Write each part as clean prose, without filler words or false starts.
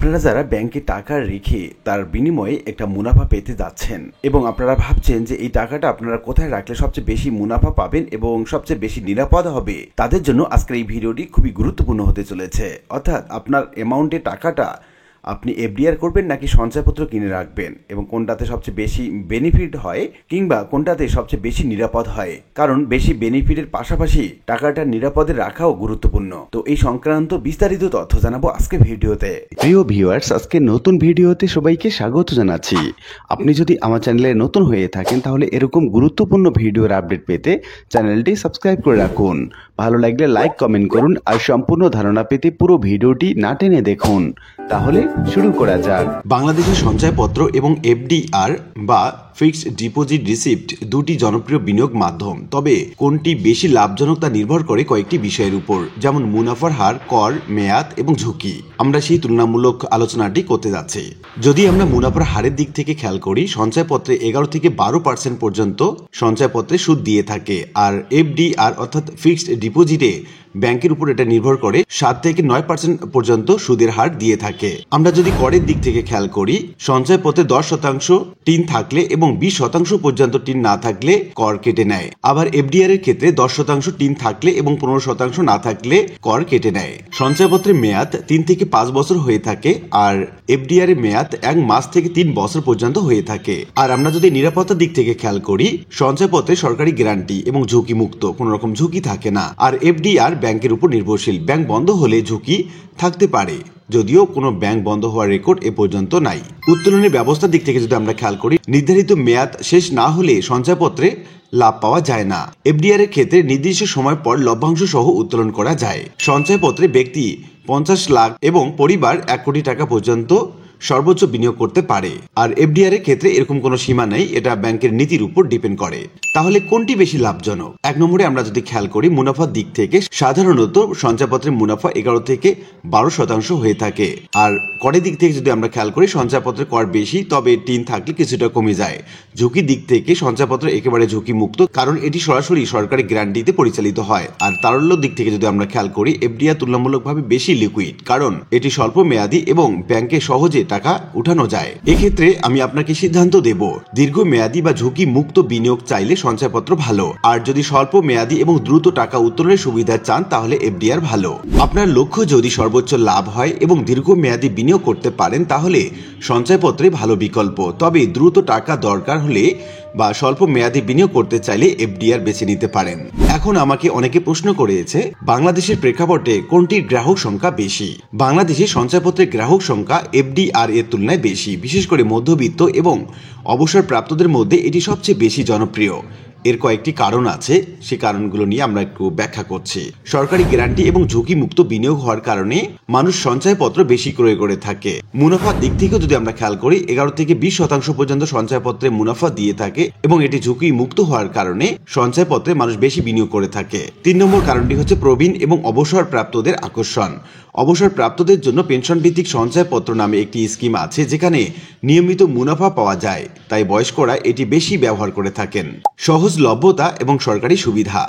আপনারা যারা ব্যাংকে টাকা রেখে তার বিনিময়ে একটা মুনাফা পেতে যাচ্ছেন এবং আপনারা ভাবছেন যে এই টাকাটা আপনারা কোথায় রাখলে সবচেয়ে বেশি মুনাফা পাবেন এবং সবচেয়ে বেশি নিরাপদ হবে, তাদের জন্য আজকের এই ভিডিওটি খুবই গুরুত্বপূর্ণ হতে চলেছে। অর্থাৎ আপনার অ্যামাউন্টে টাকাটা আপনি এফডিআর করবেন নাকি সঞ্চয়পত্র কিনে রাখবেন এবং কোনটাতে সবচেয়ে বেশি বেনিফিট হয় কিংবা কোনটাতে সবচেয়ে বেশি নিরাপদ হয়, কারণ বেশি বেনিফিটের পাশাপাশি টাকাটা নিরাপদে রাখাও গুরুত্বপূর্ণ। তো এই সংক্রান্ত বিস্তারিত তথ্য জানাবো আজকে ভিডিওতে। প্রিয় ভিউয়ার্স, আজকে নতুন ভিডিওতে সবাইকে স্বাগত জানাচ্ছি। আপনি যদি আমার চ্যানেলে নতুন হয়ে থাকেন তাহলে এরকম গুরুত্বপূর্ণ ভিডিওর আপডেট পেতে চ্যানেলটি সাবস্ক্রাইব করে রাখুন। ভালো লাগলে লাইক কমেন্ট করুন আর সম্পূর্ণ ধারণা পেতে পুরো ভিডিওটি না টেনে দেখুন। তাহলে শুরু করা যাক। বাংলাদেশের সঞ্চয়পত্র এবং এফডিআর বা ফিক্সড ডিপোজিট রিসিপ্ট দুটি জনপ্রিয় বিনিয়োগ মাধ্যম। তবে কোনটি বেশি লাভজনক তা নির্ভর করে কয়েকটি বিষয়ের উপর, যেমন মুনাফার হার, কর, মেয়াদ এবং ঝুঁকি। আমরা সেই তুলনামূলক আলোচনাটি করতে যাচ্ছি। যদি আমরা মুনাফার হারের দিক থেকে খেয়াল করি, সঞ্চয়পত্রে 11 থেকে 12% পর্যন্ত সঞ্চয়পত্রে সুদ দিয়ে থাকে, আর এফডিআর অর্থাৎ ফিক্সড ডিপোজিটে ব্যাংকের উপর এটা নির্ভর করে 7 থেকে 9% পর্যন্ত সুদের হার দিয়ে থাকে। আমরা যদি করের দিক থেকে খেয়াল করি, সঞ্চয়পত্রে 10% টিন থাকলে এবং 20% পর্যন্ত টিন না থাকলে কর কেটে নেয়। আবার এফডিআর এর ক্ষেত্রে 10% টিন থাকলে এবং 15% না থাকলে কর কেটে নেয়। সঞ্চয়পত্রের মেয়াদ 3 থেকে 5 বছর হয়ে থাকে, আর এফডিআর এর মেয়াদ 1 মাস থেকে 3 বছর পর্যন্ত হয়ে থাকে। আর আমরা যদি নিরাপত্তার দিক থেকে খেয়াল করি, সঞ্চয়পত্রে সরকারি গ্যারান্টি এবং ঝুঁকি মুক্ত, কোন রকম ঝুঁকি থাকে না। আর এফডিআর ব্যাংকের উপর নির্ভরশীল, ব্যাংক বন্ধ হলে ঝুঁকি থাকতে পারে, যদিও কোনো ব্যাংক বন্ধ হওয়ার রেকর্ড এ পর্যন্ত নাই। উত্তোলনের ব্যবস্থার দিক থেকে যদি আমরা খেয়াল করি, নির্ধারিত মেয়াদ শেষ না হলে সঞ্চয়পত্রে লাভ পাওয়া যায় না। এফডিআর এর ক্ষেত্রে নির্দিষ্ট সময় পর লভ্যাংশ সহ উত্তোলন করা যায়। সঞ্চয়পত্রে ব্যক্তি 50 লাখ এবং পরিবার 1 কোটি টাকা পর্যন্ত সর্বোচ্চ বিনিয়োগ করতে পারে। আর এফডিআর এর ক্ষেত্রে এরকম কোনো সীমা নেই, এটা ব্যাংকের নীতির উপর ডিপেন্ড করে। তাহলে কোনটি বেশি লাভজনক? 1 নম্বরে আমরা যদি খেয়াল করি, মুনাফার দিক থেকে সাধারণত সঞ্চয়পত্রের মুনাফা 11 থেকে 12% হয়ে থাকে। আর করের দিক থেকে যদি আমরা খেয়াল করি, সঞ্চয়পত্রের কর বেশি, তবে টিন থাকলে কিছুটা কমে যায়। ঝুঁকির দিক থেকে সঞ্চয়পত্র একেবারে ঝুঁকি মুক্ত, কারণ এটি সরাসরি সরকারি গ্যারান্টিতে পরিচালিত হয়। আর তারল্যর দিক থেকে যদি আমরা খেয়াল করি, এফডিআর তুলনামূলকভাবে বেশি লিকুইড, কারণ এটি স্বল্প মেয়াদী এবং ব্যাংকে সহজে টাকা উঠানো যায়। এক্ষেত্রে আমি আপনাকে সিদ্ধান্ত দেব, দীর্ঘ মেয়াদী বা ঝুঁকি মুক্ত বিনিয়োগ চাইলে সঞ্চয়পত্র ভালো, আর যদি স্বল্প মেয়াদী এবং দ্রুত টাকা উত্তোলনের সুবিধা চান তাহলে এফডিআর ভালো। আপনার লক্ষ্য যদি সর্বোচ্চ লাভ হয় এবং দীর্ঘ মেয়াদী বিনিয়োগ করতে পারেন তাহলে সঞ্চয়পত্রে ভালো বিকল্প। তবে দ্রুত টাকা দরকার হলে বা স্বল্প মেয়াদী বিনিয়োগ করতে চাইলে এফডিআর বেছে নিতে পারেন। এখন আমাকে অনেকে প্রশ্ন করেছে, বাংলাদেশের প্রেক্ষাপটে কোনটির গ্রাহক সংখ্যা বেশি? বাংলাদেশে সঞ্চয়পত্রের গ্রাহক সংখ্যা এফডিআর এর তুলনায় বেশি, বিশেষ করে মধ্যবিত্ত এবং অবসরপ্রাপ্তদের মধ্যে এটি সবচেয়ে বেশি জনপ্রিয়। এর কয়েকটি কারণ আছে, সেই কারণগুলো নিয়ে আমরা একটু ব্যাখ্যা করছি। সরকারি গ্যারান্টি এবং ঝুঁকি মুক্ত বিনিয়োগ হওয়ার কারণে মানুষ সঞ্চয়পত্র বেশি ক্রয় করে থাকে। মুনাফার দিক থেকেও যদি আমরা খেয়াল করি, 11 থেকে 20% পর্যন্ত সঞ্চয়পত্রে মুনাফা দিয়ে থাকে এবং এটি ঝুঁকি মুক্ত হওয়ার কারণে সঞ্চয়পত্রে মানুষ বেশি বিনিয়োগ করে থাকে। 3 নম্বর কারণটি হচ্ছে প্রবীণ এবং অবসরপ্রাপ্তদের আকর্ষণ। অবসরপ্রাপ্তদের জন্য পেনশন ভিত্তিক সঞ্চয়পত্র নামে একটি স্কিম আছে, যেখানে নিয়মিত মুনাফা পাওয়া যায়, তাই বয়স্করা এটি বেশি ব্যবহার করে থাকেন। সহজলভ্যতা এবং সরকারি সুবিধা।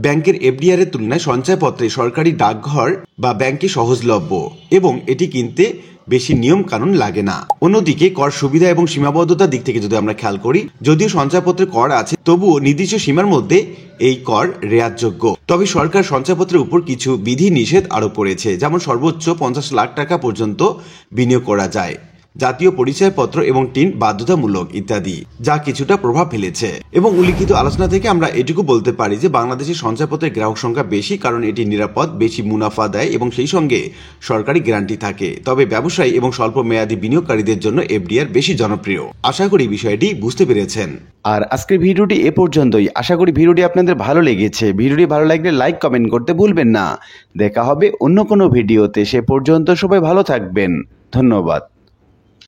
ব্যাংকের এফডিআর এর তুলনায় সঞ্চয়পত্রে সরকারি ডাকঘর বা ব্যাংকে সহজলভ্য এবং এটি কিনতে বেশি নিয়ম কানুন লাগে না। অন্যদিকে কর সুবিধা এবং সীমাবদ্ধতার দিক থেকে যদি আমরা খেয়াল করি, যদিও সঞ্চয়পত্রে কর আছে, তবুও নির্দিষ্ট সীমার মধ্যে এই কর রেয়াতযোগ্য। তবে সরকার সঞ্চয়পত্রের উপর কিছু বিধি নিষেধ আরোপ করেছে, যেমন সর্বোচ্চ 50 লাখ টাকা পর্যন্ত বিনিয়োগ করা যায়, জাতীয় পরিচয়পত্র এবং টিন বাধ্যতামূলক ইত্যাদি, যা কিছুটা প্রভাব ফেলেছে। এবং উল্লিখিত আলোচনা থেকে আমরা এটুকু বলতে পারি যে বাংলাদেশের সঞ্চয়পত্রের গ্রাহক সংখ্যা বেশি, কারণ এটি নিরাপদ, বেশি মুনাফা দেয় এবং সেই সঙ্গে সরকারি গ্যারান্টি থাকে। তবে ব্যবসায়ী এবং স্বল্প মেয়াদী বিনিয়োগকারীদের জন্য এফডিআর বেশি জনপ্রিয়। আশা করি বিষয়টি বুঝতে পেরেছেন। আর আজকের ভিডিওটি এ পর্যন্তই। আশা করি ভিডিওটি আপনাদের ভালো লেগেছে। ভিডিওটি ভালো লাগলে লাইক কমেন্ট করতে ভুলবেন না। দেখা হবে অন্য কোনো ভিডিওতে। সে পর্যন্ত সবাই ভালো থাকবেন। ধন্যবাদ।